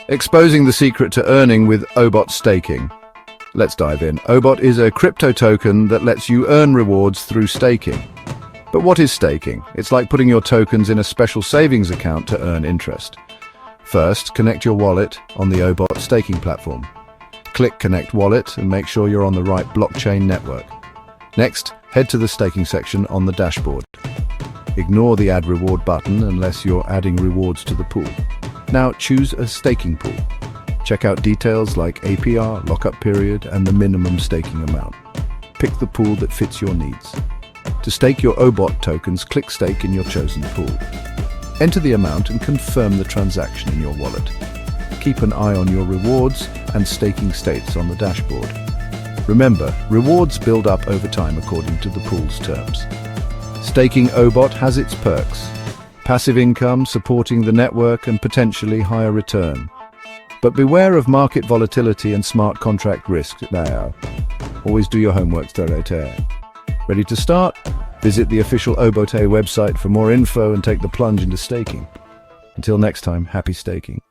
Exposing the secret to earning with OBOT staking. Let's dive in. OBOT is a crypto token that lets you earn rewards through staking. But what is staking? It's like putting your tokens in a special savings account to earn interest. First, connect your wallet on the OBOT staking platform. Click Connect Wallet and make sure you're on the right blockchain network. Next, head to the staking section on the dashboard. Ignore the Add Reward button unless you're adding rewards to the pool. Now choose a staking pool. Check out details like APR, lockup period, and the minimum staking amount. Pick the pool that fits your needs. To stake your OBOT tokens, click Stake in your chosen pool. Enter the amount and confirm the transaction in your wallet. Keep an eye on your rewards and staking states on the dashboard. Remember, rewards build up over time according to the pool's terms. Staking OBOT has its perks. Passive income, supporting the network, and potentially higher return. But beware of market volatility and smart contract risk now. Always do your homework. Ready to start? Visit the official OBOT website for more info and take the plunge into staking. Until next time, happy staking.